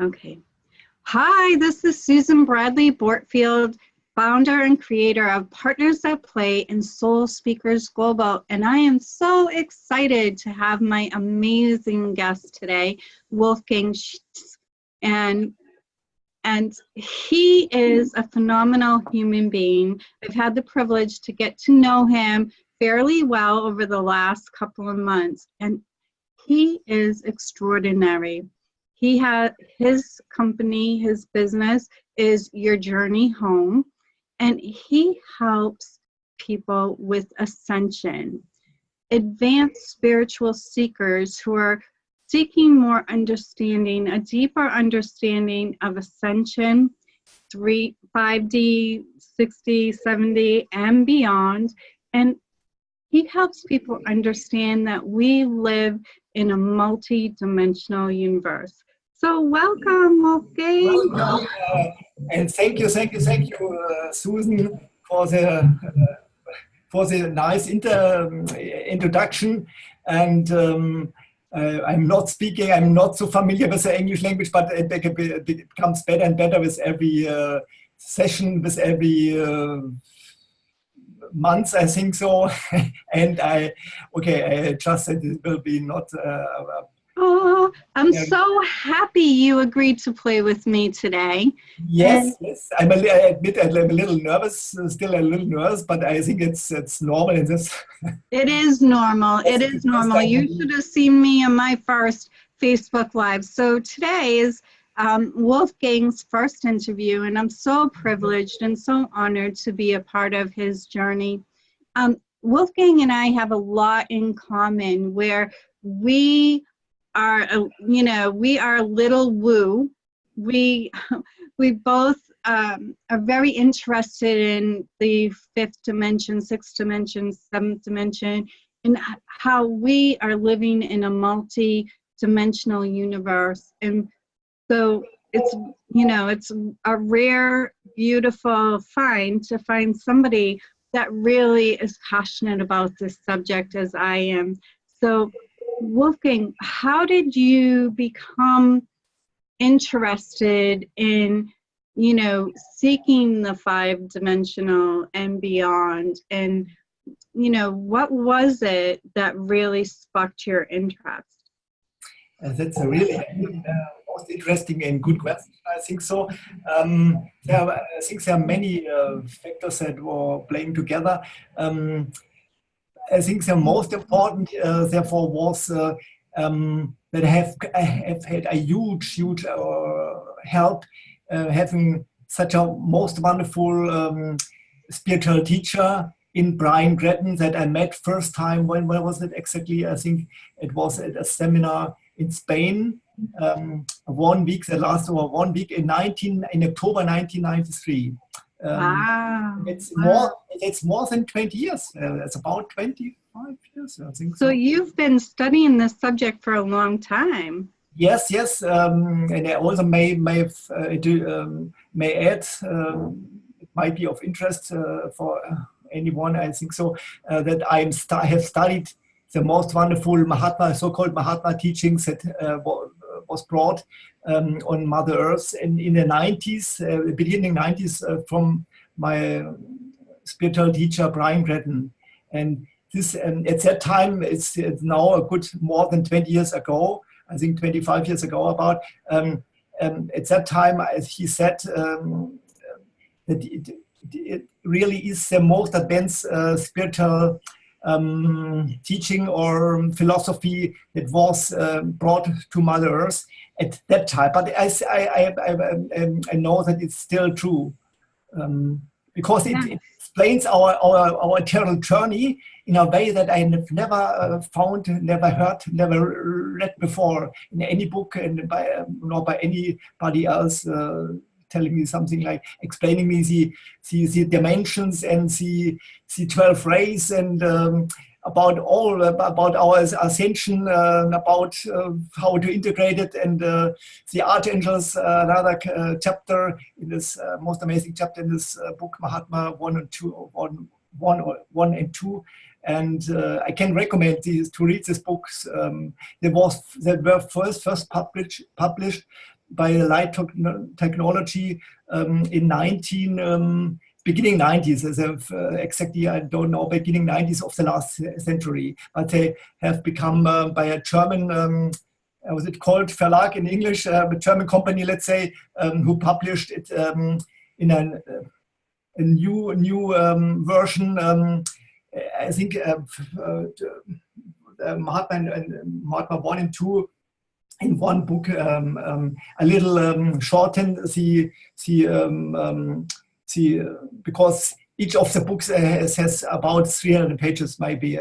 Okay. Hi, this is Susan Bradley Bortfield, founder and creator of Partners That Play and Soul Speakers Global. And I am so excited to have my amazing guest today, Wolfgang Schittich. And he is a phenomenal human being. I've had the privilege to get to know him fairly well over the last couple of months. And he is extraordinary. He has his company, his business is Your Journey Home, and he helps people with ascension, advanced spiritual seekers who are seeking more understanding, a deeper understanding of ascension, 5D, 60, 70, and beyond. And he helps people understand that we live in a multi-dimensional universe. So welcome, Wolfgang. Welcome, and thank you, Susan, for the nice introduction. And I'm not so familiar with the English language, but it becomes better and better with every session, with every month, I think so. And I trust that it will be not. Oh, I'm so happy you agreed to play with me today. Yes, yes. I admit I'm a little nervous, still a little nervous, but I think it's normal in this. It is normal. It is normal. You should have seen me on my first Facebook Live. So today is Wolfgang's first interview, and I'm so privileged and so honored to be a part of his journey. Wolfgang and I have a lot in common where we are, we are little woo. We both are very interested in the fifth dimension, sixth dimension, seventh dimension, and how we are living in a multi-dimensional universe. And so it's a rare, beautiful find to find somebody that really is passionate about this subject as I am. So Wolfgang, how did you become interested in, seeking the five-dimensional and beyond? And, what was it that really sparked your interest? That's a really most interesting and good question, I think so. I think there are many factors that were playing together. I think the most important, therefore, was that I have had a huge help having such a most wonderful spiritual teacher in Brian Gretton that I met first time. When was it exactly? I think it was at a seminar in Spain. 1 week, that lasted over 1 week in October 1993. Wow. It's more than 20 years. It's about 25 years, I think so. So you've been studying this subject for a long time. Yes. And I also may add, it might be of interest for anyone, I think so, that I have studied the most wonderful Mahatma, so-called Mahatma teachings that was brought on Mother Earth in the 90s, beginning 90s, from my spiritual teacher, Brian Gretton. And this, at that time, it's now a good more than 20 years ago, I think 25 years ago about. At that time, as he said, that it really is the most advanced spiritual teaching or philosophy that was brought to Mother Earth at that time. But I know that it's still true because it explains our eternal journey in a way that I have never found, never heard, never read before in any book, and nor by anybody else telling me something like explaining me the dimensions and the 12 rays and about our ascension, about how to integrate it, and the archangels, another chapter in this most amazing chapter in this book, Mahatma 1 and 2. And I can recommend to read these books. They were first published by light technology in beginning 90s, as exactly I don't know, beginning 90s of the last century. But they have become by a German, was it called Verlag in English, a German company, let's say, who published it in a new version. I think Mahatma and Mahatma 1 and 2 in one book, a little shortened because each of the books has about 300 pages, maybe.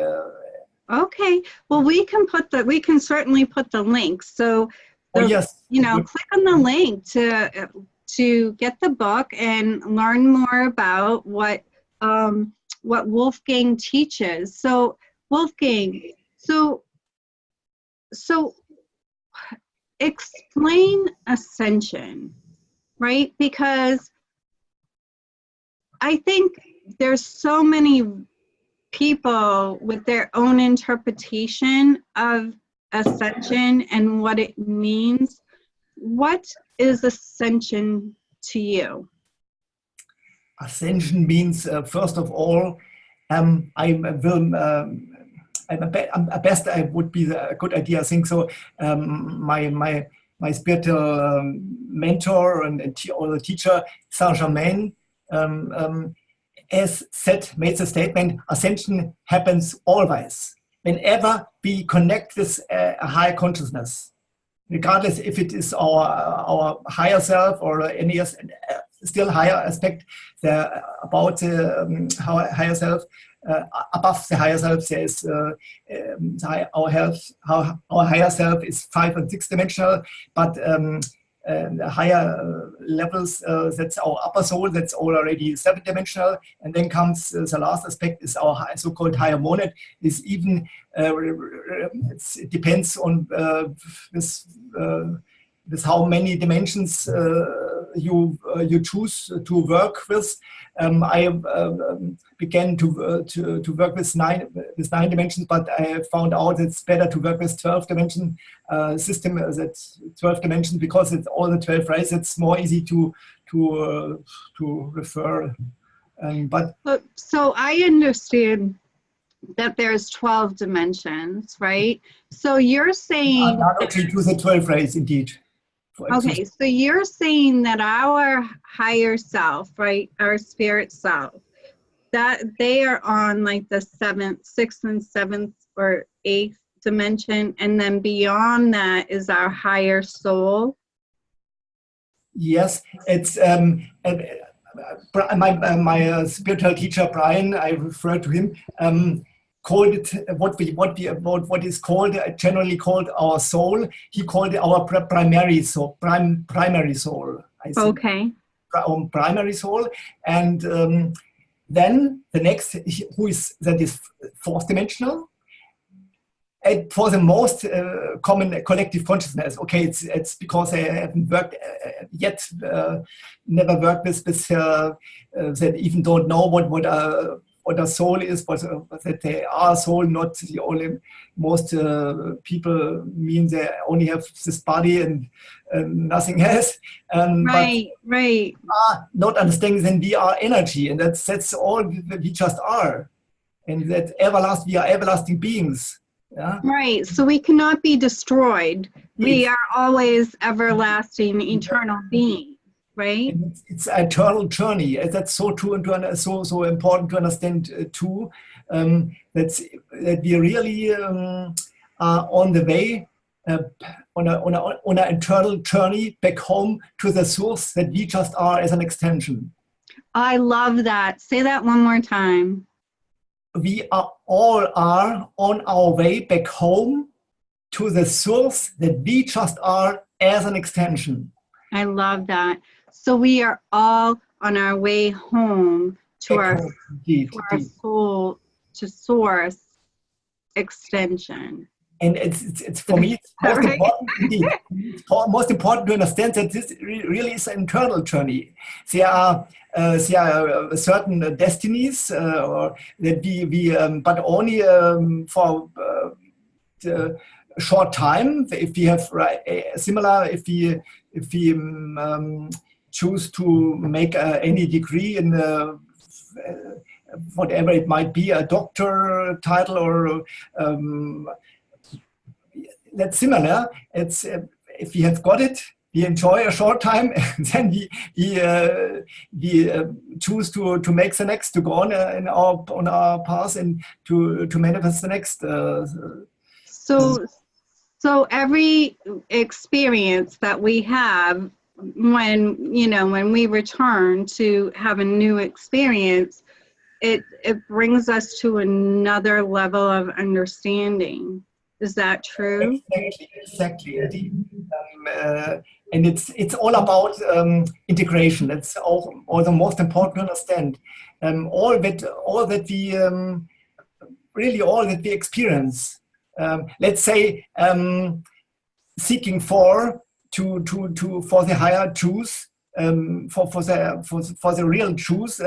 Okay, well, we can certainly put the link. So, yes, click on the link to get the book and learn more about what Wolfgang teaches. So, Wolfgang, so explain ascension, right? Because I think there's so many people with their own interpretation of ascension and what it means. What is ascension to you? Ascension means, first of all, best I would be a good idea. I think so. My spiritual mentor and the teacher, Saint Germain, made the statement: ascension happens always, whenever we connect with a higher consciousness, regardless if it is our higher self or any still higher aspect about the higher self. Above the higher self, there is our higher self is 5 and 6 dimensional, but the higher levels, that's our upper soul, that's already 7 dimensional, and then comes the last aspect is our so-called higher monad. Is even it depends on with how many dimensions you choose to work with. I began to work with nine dimensions, but I found out it's better to work with 12 dimension system. That's 12 dimensions because it's all the 12 rays. It's more easy to refer. So I understand that there's 12 dimensions, right? So you're saying actually to the 12 rays, indeed. Okay, so you're saying that our higher self, right, our spirit self, that they are on like the 7th, 6th, and 7th or 8th dimension, and then beyond that is our higher soul? Yes, it's my spiritual teacher Brian, I refer to him, called it what is called generally called our soul. He called it our primary soul. Primary soul. I think. Okay. Primary soul, and then the next, that is 4th dimensional. And for the most common collective consciousness, okay, it's because I haven't worked yet, never worked with that even don't know what a soul is, but that they are soul, not the only. Most people mean they only have this body and nothing else. Right. Are not understanding then we are energy, and that's all we just are, and that we are everlasting beings. Yeah. Right. So we cannot be destroyed. We are always everlasting, eternal beings. Right. It's an eternal journey. That's so true and so important to understand too. That we really are on the way on an eternal journey back home to the source that we just are as an extension. I love that. Say that one more time. We all are on our way back home to the source that we just are as an extension. I love that. So we are all on our way home to our soul, to source extension. And it's for me, it's most important indeed. It's most important to understand that this really is an internal journey. There are certain destinies, or that we but only for short time. If we have similar, if we choose to make any degree in whatever it might be, a doctor title or that's similar. It's if we have got it, we enjoy a short time, and then we choose to make the next, to go on on our path and to manifest the next. So every experience that we have, when we return to have a new experience, it brings us to another level of understanding. Is that true? Exactly. And it's all about integration. That's all the most important to understand. All that we really all that we experience. Let's say seeking for the higher truth. For the real truth,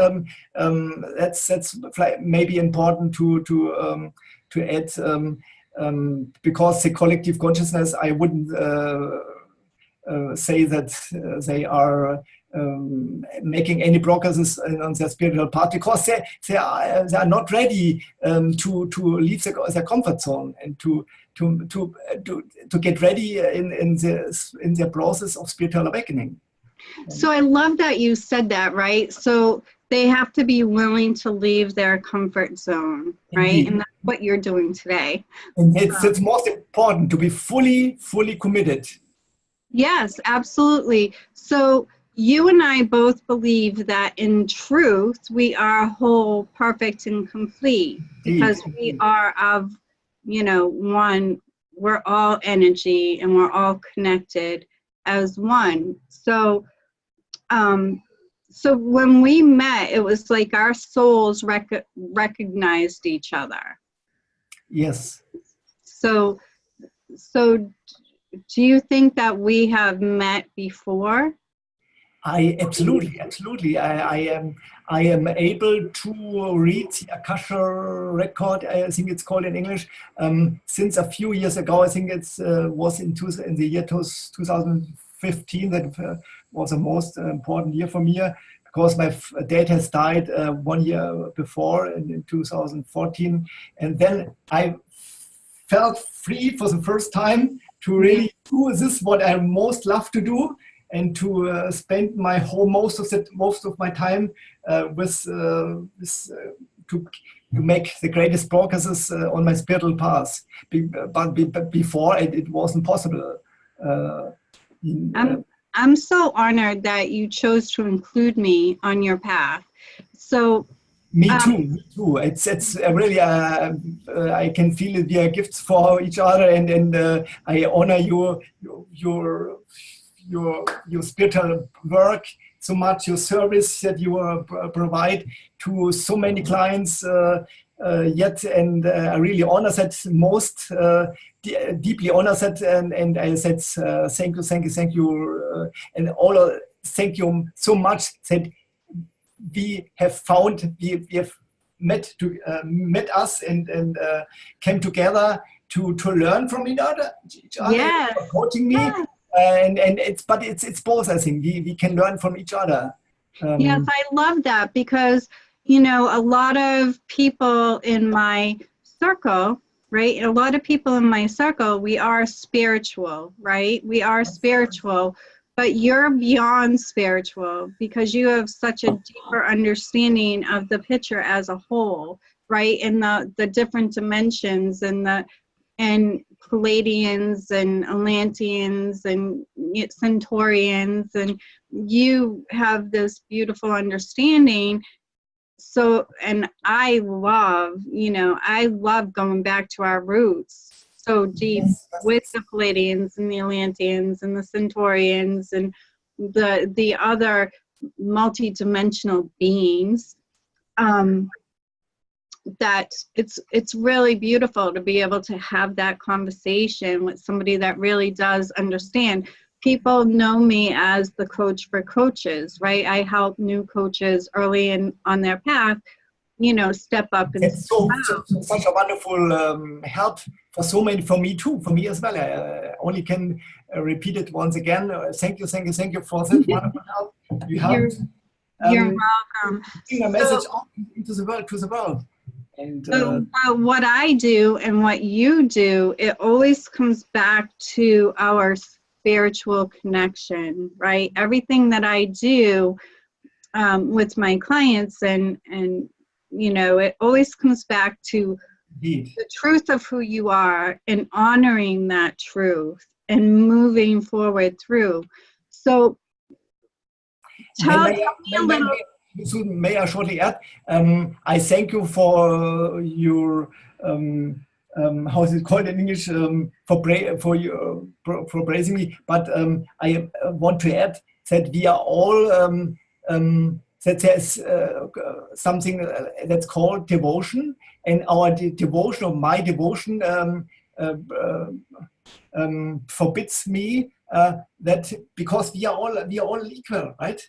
that's maybe important to add. Because the collective consciousness, I wouldn't say that they are making any progresses on their spiritual path, because they are not ready to leave their comfort zone and to get ready in their process of spiritual awakening. So I love that you said that, right? So they have to be willing to leave their comfort zone, right? Indeed. And that's what you're doing today. And it's most important to be fully committed. Yes, absolutely. So you and I both believe that in truth, we are whole, perfect, and complete, because we are of, one. We're all energy and we're all connected as one. So so when we met, it was like our souls recognized each other. Yes. So do you think that we have met before? Absolutely. I am able to read the Akasha record, I think it's called in English, since a few years ago. I think it was in the year 2015 that was the most important year for me, because my dad has died 1 year before in 2014, and then I felt free for the first time to really do this what I most love to do, and to spend most of my time to make the greatest progresses on my spiritual path. But before it wasn't possible. I'm so honored that you chose to include me on your path. So me too. It's really I can feel it. We are gifts for each other, and I honor your spiritual work so much, your service that you provide to so many clients. And I really honor that most, deeply honor that, and I said thank you, and all thank you so much that we have met us and came together to learn from each other. Yes. Coaching me. Yes. And it's both. I think we can learn from each other. Yes, I love that, because a lot of people in my circle, right? A lot of people in my circle, we are spiritual, right? We are spiritual, but you're beyond spiritual, because you have such a deeper understanding of the picture as a whole, right? And the different dimensions and Palladians and Atlanteans and Centaurians, and you have this beautiful understanding. So, and I love going back to our roots so deep with the Palladians and the Atlanteans and the Centaurians and the other multi-dimensional beings. That it's really beautiful to be able to have that conversation with somebody that really does understand. People know me as the coach for coaches, right? I help new coaches early on their path step up and It's such a wonderful help for so many, for me too, for me as well. I only can repeat it once again. Thank you for that wonderful help. You helped You're welcome. bring a message out into the world, to the world. And what I do and what you do, it always comes back to our spiritual connection, right? Everything that I do with my clients and it always comes back to the truth of who you are and honoring that truth and moving forward through. So tell me a little. May I shortly add? I thank you for your how is it called in English, for praising me. But I want to add that we are all that there's something that's called devotion, and our devotion, or my devotion, forbids me that, because we are all equal, right?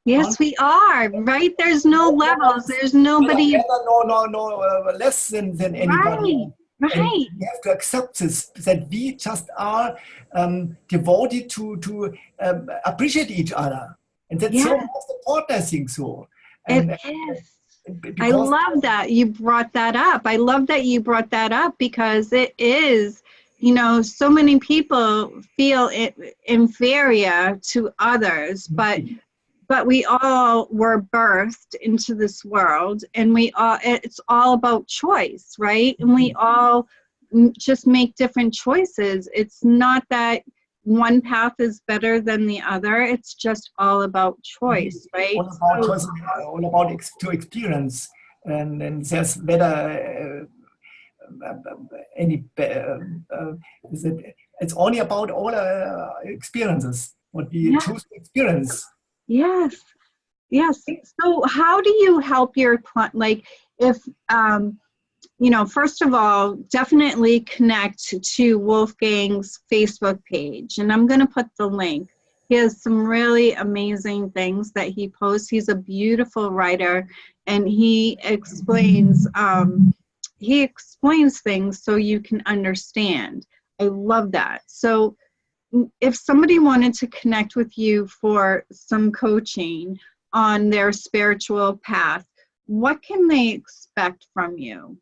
Yes, we are, right? There's no levels. There's nobody. No, less than anybody. Right. And we have to accept this, that we just are devoted to appreciate each other. And that's so most important, I think so. And, it is. I love that you brought that up. I love that you brought that up, because it is, so many people feel inferior to others, but we all were birthed into this world, and it's all about choice, right? And we all just make different choices. It's not that one path is better than the other. It's just all about choice, right? All about to experience, and there's better it's only about all experiences, what we choose to experience. Yes. So how do you help your client? Like, if first of all, definitely connect to Wolfgang's Facebook page, and I'm going to put the link. He has some really amazing things that he posts. He's a beautiful writer, and he explains things so you can understand. I love that. So if somebody wanted to connect with you for some coaching on their spiritual path, what can they expect from you?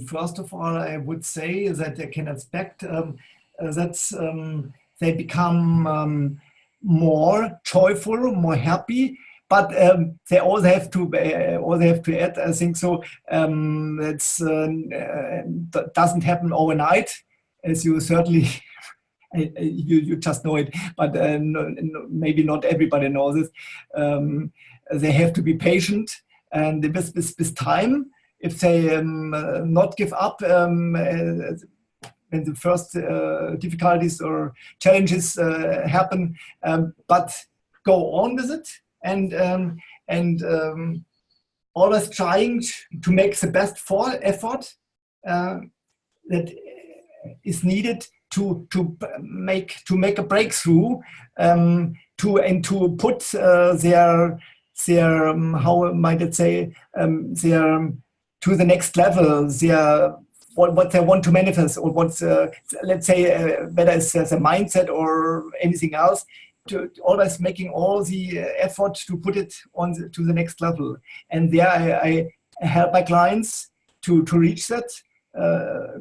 First of all, I would say that they can expect that they become more joyful, more happy. But they also have to add, I think so. That doesn't happen overnight, as you certainly you just know it. But maybe not everybody knows it. They have to be patient, and with time, if they not give up when the first difficulties or challenges happen, but go on with it. And always trying to make the best effort that is needed to make a breakthrough, to put their how might it say, their to the next level, their what they want to manifest, or what's let's say whether it's a mindset or anything else. To always making all the effort to put it to the next level, and there I help my clients to reach that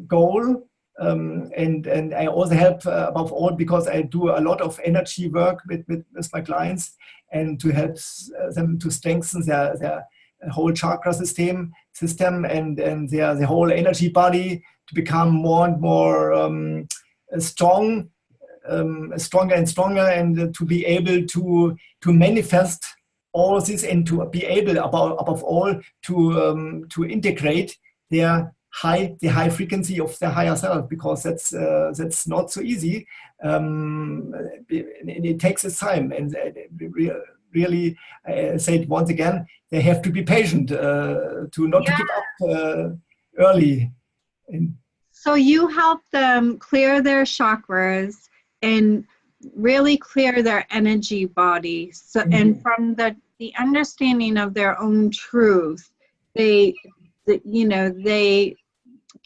goal, and I also help above all, because I do a lot of energy work with my clients, and to help them to strengthen their whole chakra system and their whole energy body, to become more and more strong. Stronger and stronger, and to be able to manifest all this, and to be able above all to integrate the high frequency of the higher self, because that's not so easy. It takes its time, and really, I say it once again, they have to be patient, to not to give up early. So you help them clear their chakras and really clear their energy body. So, and from the understanding of their own truth, they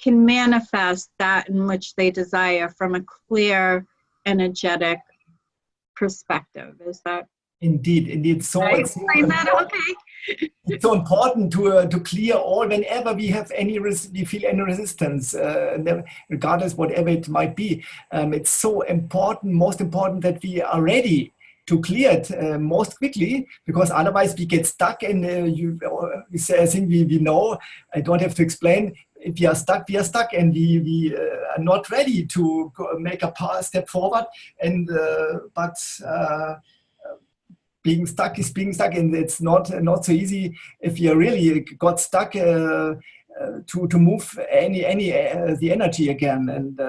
can manifest that in which they desire from a clear, energetic perspective. Is that Indeed. So right? it's so important. Okay. It's so important to clear all whenever we have we feel any resistance, regardless whatever it might be. It's so important, most important, that we are ready to clear it most quickly, because otherwise we get stuck. And I think we know. I don't have to explain. If we are stuck, we are stuck, and we are not ready to make a step forward. And being stuck is being stuck, and it's not so easy if you really got stuck to move the energy again. And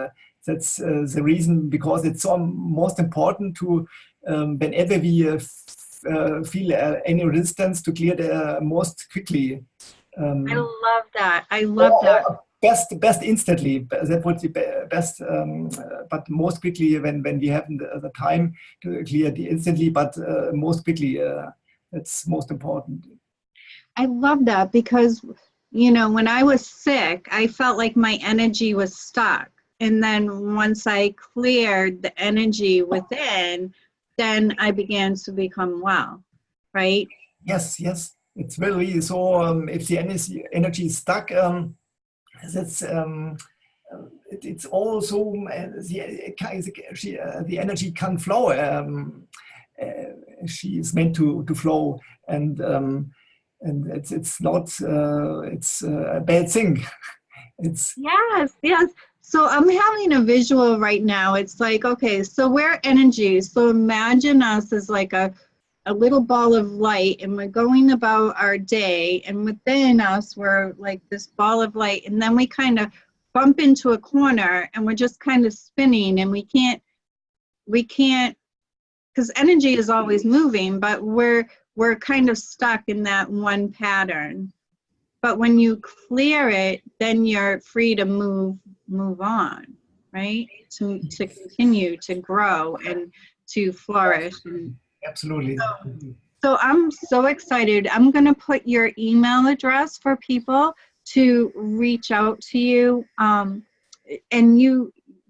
that's the reason, because it's so most important to whenever we feel any resistance, to clear the most quickly. I love that. I love that. Best instantly. That would be best, but most quickly when we have the time to clear it instantly. But most quickly, that's most important. I love that, because when I was sick, I felt like my energy was stuck, and then once I cleared the energy within, then I began to become well. Right? Yes. It's really so. If the energy is stuck, that's it's also the energy can flow. She is meant to flow, and it's not it's a bad thing. It's yes. So I'm having a visual right now. It's like, okay, so we're energy. So imagine us as like a little ball of light, and we're going about our day, and within us we're like this ball of light, and then we kind of bump into a corner, and we're just kind of spinning, and we can't because energy is always moving, but we're kind of stuck in that one pattern. But when you clear it, then you're free to move on, right? To continue to grow and to flourish. And absolutely. So I'm so excited. I'm going to put your email address for people to reach out to you, and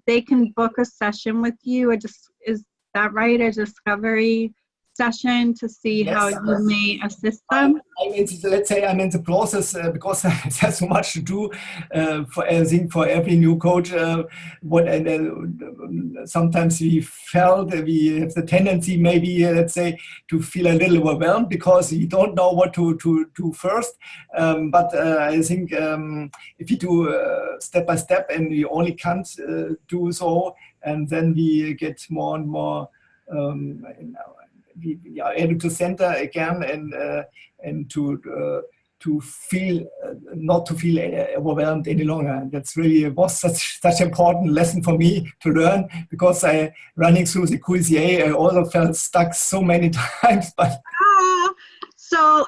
they can book a session with you. Is that right? A discovery session to see how you may assist them? Let's say I'm in the process, because there's so much to do for every new coach. Sometimes we we have the tendency, maybe let's say, to feel a little overwhelmed because we don't know what to do first. But I think if you do step by step, and we only can't do so, and then we get more and more. We are able to center again, and to feel not to feel overwhelmed any longer. That's really was such important lesson for me to learn, because I running through the QCA, I also felt stuck so many times. But so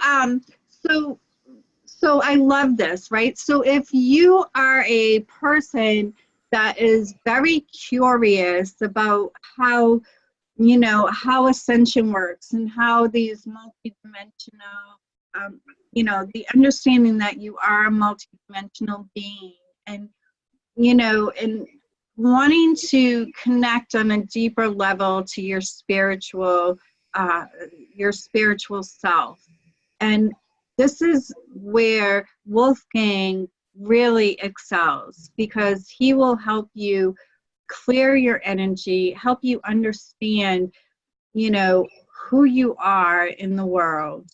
I love this, right? So if you are a person that is very curious about how ascension works, and how these multidimensional, the understanding that you are a multidimensional being, and, and wanting to connect on a deeper level to your spiritual self. And this is where Wolfgang really excels, because he will help you clear your energy, help you understand, who you are in the world,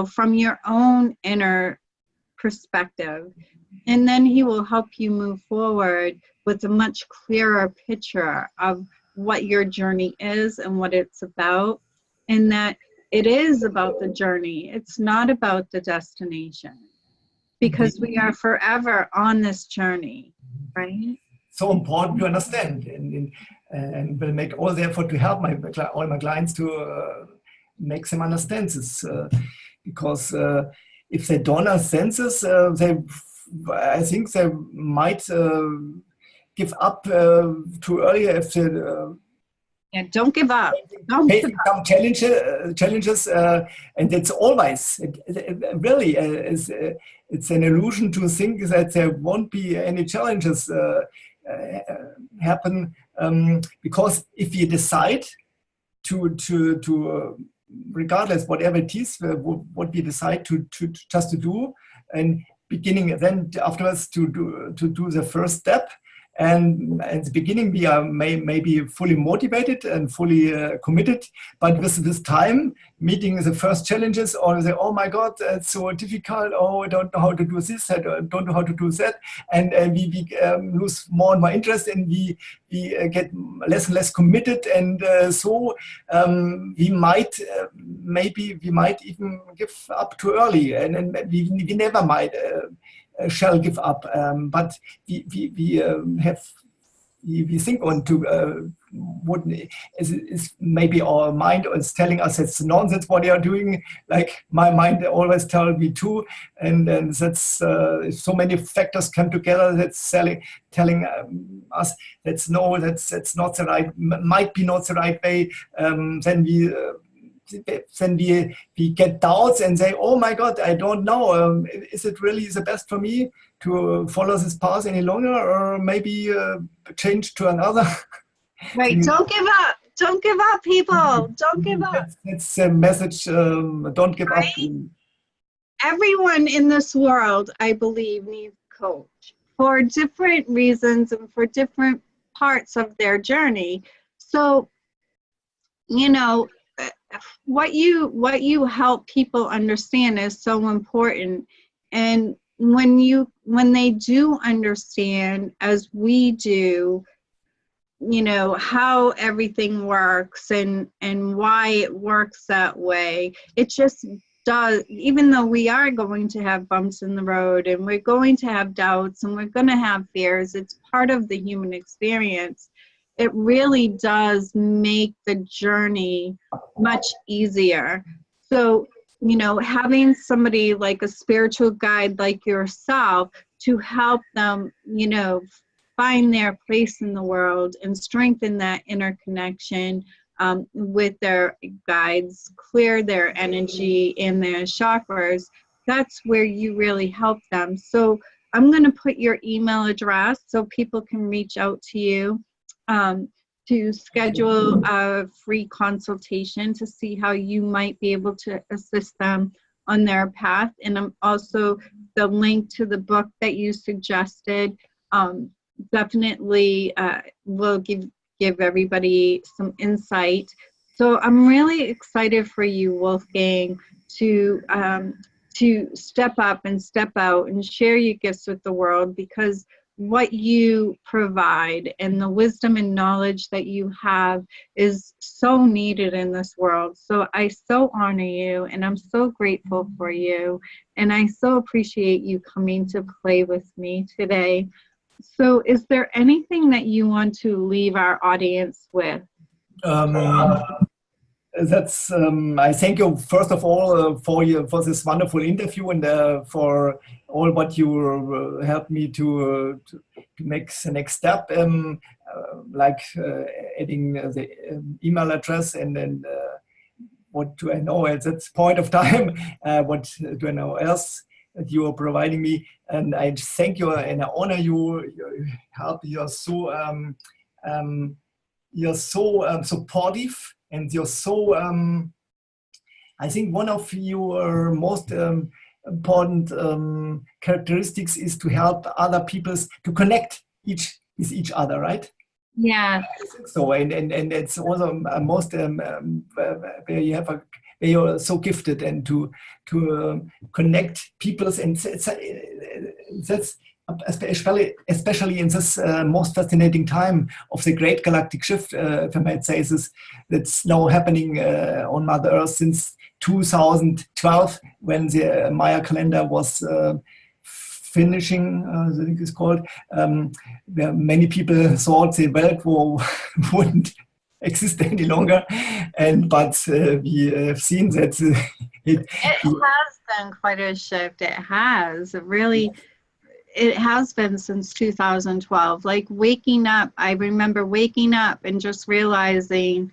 from your own inner perspective. And then he will help you move forward with a much clearer picture of what your journey is and what it's about, and that it is about the journey. It's not about the destination, because we are forever on this journey, right? So important to understand, and will make all the effort to help all my clients to make them understand this, because if they don't understand this, I think they might give up too early if they Yeah, don't give up. Don't give facing up. some challenges, and it's always really it's an illusion to think that there won't be any challenges happen, because if you decide to regardless whatever it is, what we decide to just to do, and beginning then afterwards to do the first step. And at the beginning, we are maybe fully motivated and fully committed, but with this time, meeting the first challenges, or say, oh my God, it's so difficult. Oh, I don't know how to do this. I don't know how to do that, and we lose more and more interest, and we get less and less committed, and so we might we might even give up too early, and we never might. Shall give up, but we think on to what is maybe our mind is telling us it's nonsense what they are doing. Like my mind always tells me too, and that's so many factors come together that's telling us that's no, that's not the right, might be not the right way. Then we get doubts and say, oh my God, I don't know. Is it really the best for me to follow this path any longer, or maybe change to another? Right. Don't give up. Don't give up, people. Don't give up. That's a message. Don't give up. Everyone in this world, I believe, needs a coach for different reasons and for different parts of their journey. So, you know, what you help people understand is so important. And when they do understand, as we do, you know, how everything works and why it works that way, it just does. Even though we are going to have bumps in the road, and we're going to have doubts, and we're going to have fears, it's part of the human experience. It really does make the journey much easier. So, you know, having somebody like a spiritual guide like yourself to help them, you know, find their place in the world and strengthen that interconnection with their guides, clear their energy and their chakras, that's where you really help them. So I'm going to put your email address so people can reach out to you to schedule a free consultation to see how you might be able to assist them on their path. And I'm also the link to the book that you suggested definitely will give everybody some insight. So I'm really excited for you, Wolfgang, to step up and step out and share your gifts with the world, because what you provide and the wisdom and knowledge that you have is so needed in this world. So I so honor you, and I'm so grateful for you, and I so appreciate you coming to play with me today. So is there anything that you want to leave our audience with? That's I thank you first of all for this wonderful interview, and for all what you helped me to make the next step, like adding the email address, and then what do I know at that point of time? What do I know else that you are providing me? And I thank you and I honor you. Your help. You're so supportive. And you're so, I think one of your most important characteristics is to help other people to connect with each other, right? Yeah. So, and it's also most where you're so gifted, and to connect peoples, and that's especially in this most fascinating time of the great galactic shift, if I might say, that's now happening on Mother Earth since 2012, when the Maya calendar was finishing, I think it's called, where many people thought the World War wouldn't exist any longer, but we have seen that it has been quite a shift. It has really. it has been since 2012. Like waking up, I remember waking up and just realizing,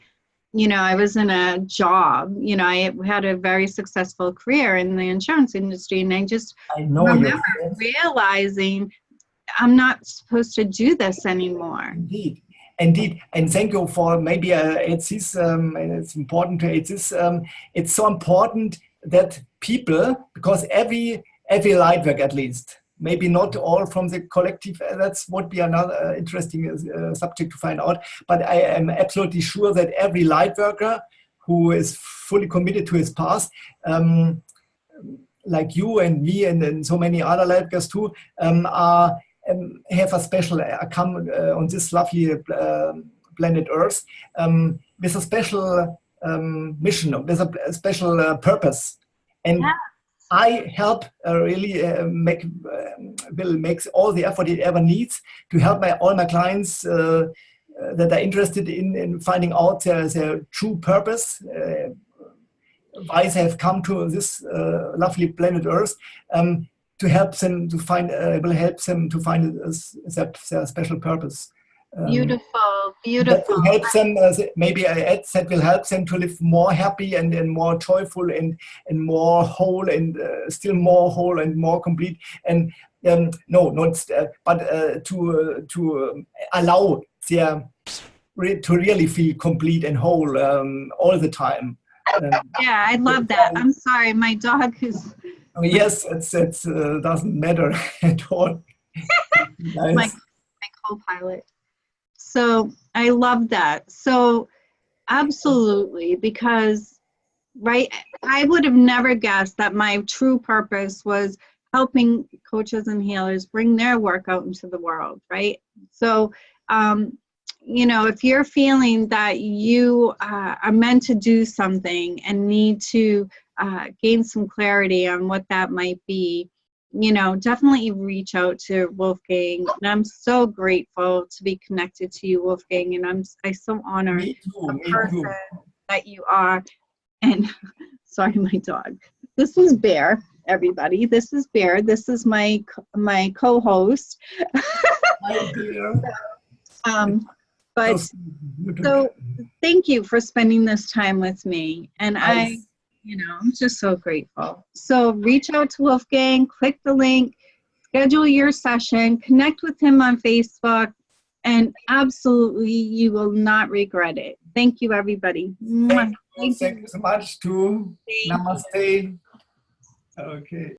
you know, I was in a job, you know, I had a very successful career in the insurance industry, and I just I know remember you. realizing I'm not supposed to do this anymore. Indeed. Indeed, and thank you for maybe it's important to it's so important that people, because every light work, at least maybe not all from the collective, that's would be another interesting subject to find out, but I am absolutely sure that every light worker who is fully committed to his path, like you and me and so many other light workers too, are have a special come on this lovely planet Earth with a special mission, with a special purpose, and Yeah. I help really will make all the effort it ever needs to help all my clients that are interested in finding out their true purpose. Why they have come to this lovely planet Earth, to help them to find, will help them to find their special purpose. Beautiful, beautiful. That will help them, maybe I add, that will help them to live more happy and more joyful and more whole and still more whole and more complete. And no, not, but to allow their to really feel complete and whole all the time. Yeah, I love that. I'm sorry, my dog is Yes, it doesn't matter at all. Nice. my co-pilot. So I love that. So absolutely, because right, I would have never guessed that my true purpose was helping coaches and healers bring their work out into the world, right? So you know, if you're feeling that you are meant to do something and need to gain some clarity on what that might be, you know, definitely reach out to Wolfgang. And I'm so grateful to be connected to you, Wolfgang. And I'm so honored the person that you are. And sorry, my dog. This is Bear, everybody. This is Bear. This is my co-host. Hi, Bear. But so thank you for spending this time with me. And you know, I'm just so grateful. So reach out to Wolfgang, click the link, schedule your session, connect with him on Facebook, and absolutely you will not regret it. Thank you, everybody. Thank you so much too. Namaste. Okay.